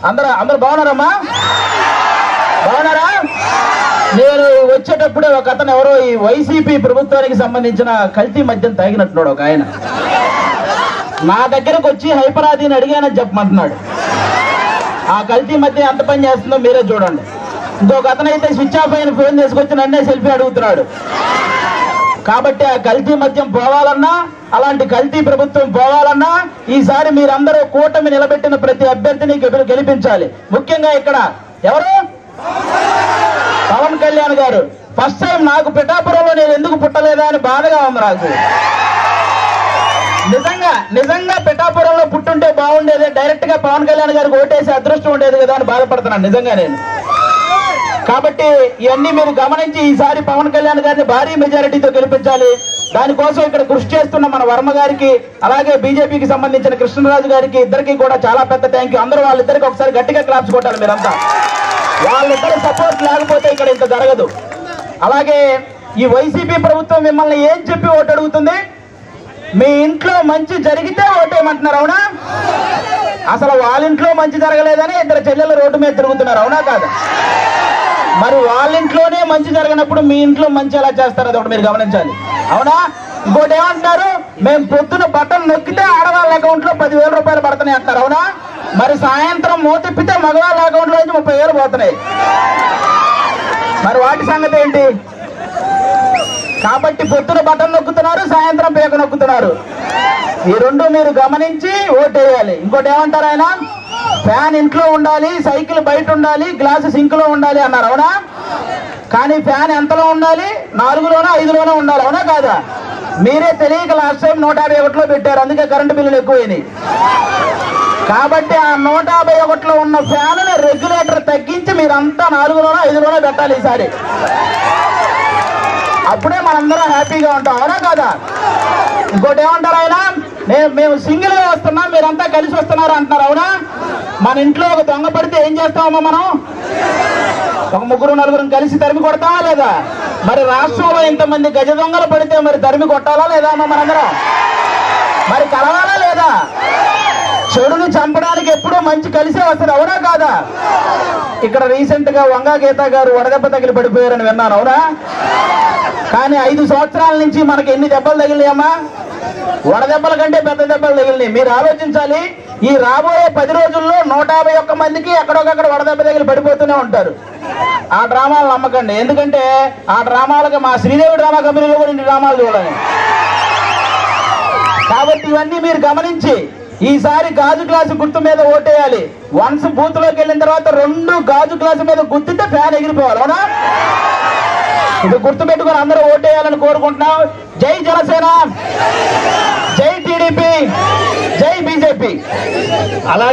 అందరూ బాగున్నారమ్మా? బాగున్నారా? నేను వచ్చేటప్పుడే ఒక అతను ఎవరో ఈ వైసీపీ ప్రభుత్వానికి సంబంధించిన కల్తీ మద్యం తాగినట్టున్నాడు ఒక ఆయన. నా దగ్గరకు వచ్చి హైపరాదిని అడిగానని చెప్పమంటున్నాడు. ఆ కల్తీ మద్యం ఎంత పని చేస్తుందో మీరే చూడండి. ఇంకొక అతను అయితే స్విచ్ ఆఫ్ అయిన ఫోన్ తీసుకొచ్చి నన్నే సెల్ఫీ అడుగుతున్నాడు. కాబట్టి ఆ కల్తీ మద్యం పోవాలన్నా, అలాంటి కల్తీ ప్రభుత్వం పోవాలన్నా ఈసారి మీరందరూ కూటమి నిలబెట్టిన ప్రతి అభ్యర్థిని గెలిపించాలి. ముఖ్యంగా ఇక్కడ ఎవరు? పవన్ కళ్యాణ్ గారు. ఫస్ట్ టైం నాకు పిఠాపురంలో నేను ఎందుకు పుట్టలేదా అని బాధగా ఉంది నాకు. నిజంగా పిఠాపురంలో పుట్టుంటే బాగుండేది, డైరెక్ట్ గా పవన్ కళ్యాణ్ గారికి ఓటేసి అదృష్టం ఉండేది కదా అని బాధపడుతున్నాను నిజంగా నేను. కాబట్టి ఇవన్నీ మీరు గమనించి ఈసారి పవన్ కళ్యాణ్ గారిని భారీ మెజారిటీతో గెలిపించాలి. దానికోసం ఇక్కడ కృషి చేస్తున్న మన వర్మ గారికి, అలాగే బీజేపీకి సంబంధించిన కృష్ణరాజు గారికి, ఇద్దరికి కూడా చాలా పెద్ద థ్యాంక్ యూ. అందరూ వాళ్ళిద్దరికి ఒకసారి గట్టిగా క్లాప్స్ కొట్టాలి మీరంతా. వాళ్ళిద్దరి సపోర్ట్ లేకపోతే ఇక్కడ ఇంత జరగదు. అలాగే ఈ వైసీపీ ప్రభుత్వం మిమ్మల్ని ఏం చెప్పి ఓటు అడుగుతుంది? మీ ఇంట్లో మంచి జరిగితే ఓటేయమంటున్నారు, అవునా? అసలు వాళ్ళ ఇంట్లో మంచి జరగలేదని ఇద్దరు చెల్లెలు రోడ్డు మీద తిరుగుతున్నారు, అవునా కాదు? మరి వాళ్ళ ఇంట్లోనే మంచి జరగనప్పుడు మీ ఇంట్లో మంచి ఎలా చేస్తారు? అది ఒకటి మీరు గమనించాలి, అవునా? ఇంకోటి ఏమంటున్నారు? మేము పొద్దున బటన్ నొక్కితే ఆడవాళ్ళ అకౌంట్ లో 10,000 రూపాయలు పడుతున్నాయి అంటారు, అవునా? మరి సాయంత్రం మూతిప్పితే మగవాళ్ళ అకౌంట్ లో నుంచి 30,000 పోతున్నాయి. మరి వాటి సంగతి ఏంటి? కాబట్టి పొద్దున బటన్ నొక్కుతున్నారు, సాయంత్రం పేక నొక్కుతున్నారు. ఈ రెండు మీరు గమనించి ఓటేయాలి. ఇంకోటి ఏమంటారు ఆయన? ఫ్యాన్ ఇంట్లో ఉండాలి, సైకిల్ బయట ఉండాలి, గ్లాసు సింక్ లో ఉండాలి అన్నారు, అవునా? కానీ ఫ్యాన్ ఎంతలో ఉండాలి? 4లోనో 5లోనో ఉండాలి, అవునా కాదా? మీరే తెలియక లాస్ట్ టైం 151లో పెట్టారు, అందుకే కరెంటు బిల్లులు ఎక్కువైనాయి. కాబట్టి ఆ 151లో ఉన్న ఫ్యాన్ రెగ్యులేటర్ తగ్గించి మీరంతా 4లోనో 5లోనో పెట్టాలి ఈసారి. అప్పుడే మనందరం హ్యాపీగా ఉంటాం, అవునా కాదా? ఇంకోటి ఏమంటారు ఆయన? మేము సింగిల్ గా వస్తున్నాం, మీరంతా కలిసి వస్తున్నారు అంటున్నారు, అవునా? మన ఇంట్లో ఒక దొంగ పడితే ఏం చేస్తామమ్మా మనం? ఒక 3-4 కలిసి తరిమి కొడతామా లేదా? మరి రాష్ట్రంలో ఇంతమంది గజ దొంగలు పడితే మరి తరిమి కొట్టాలా లేదా అమ్మా మనందరం? మరి కలవాలా లేదా? చెడుని చంపడానికి ఎప్పుడూ మంచి కలిసే వస్తుంది, అవునా కాదా? ఇక్కడ రీసెంట్ గా వంగా గీత గారు వడదెబ్బ తగిలి పడిపోయారని విన్నాను, అవునా? కానీ 5 సంవత్సరాల నుంచి మనకి ఎన్ని దెబ్బలు తగిలినాయమ్మా? వడదెబ్బల కంటే పెద్ద దెబ్బలు తగిలినాయి. మీరు ఆలోచించాలి, ఈ రాబోయే 10 రోజుల్లో 151 మందికి ఎక్కడొకక్కడ వడదెబ్బ తగిలి పడిపోతూనే ఉంటారు. ఆ డ్రామాలు నమ్మకండి, ఎందుకంటే ఆ డ్రామాలకు మా శ్రీదేవి డ్రామా కంపెనీలో కూడా ఇన్ని డ్రామాలు చూడాలి. కాబట్టి ఇవన్నీ మీరు గమనించి ఈసారి గాజు గ్లాసు గుర్తు మీద ఓటేయాలి. వన్స్ బూత్ లోకి వెళ్ళిన తర్వాత 2 గాజు గ్లాసు మీద గుర్తితే ఫ్యాన్ ఎగిరిపోవాలి, అవునా? ఇది గుర్తు పెట్టుకుని అందరూ ఓటేయాలని కోరుకుంటున్నాం. జై జనసేన, జై టీడీపీ, జై బీజేపీ. అలా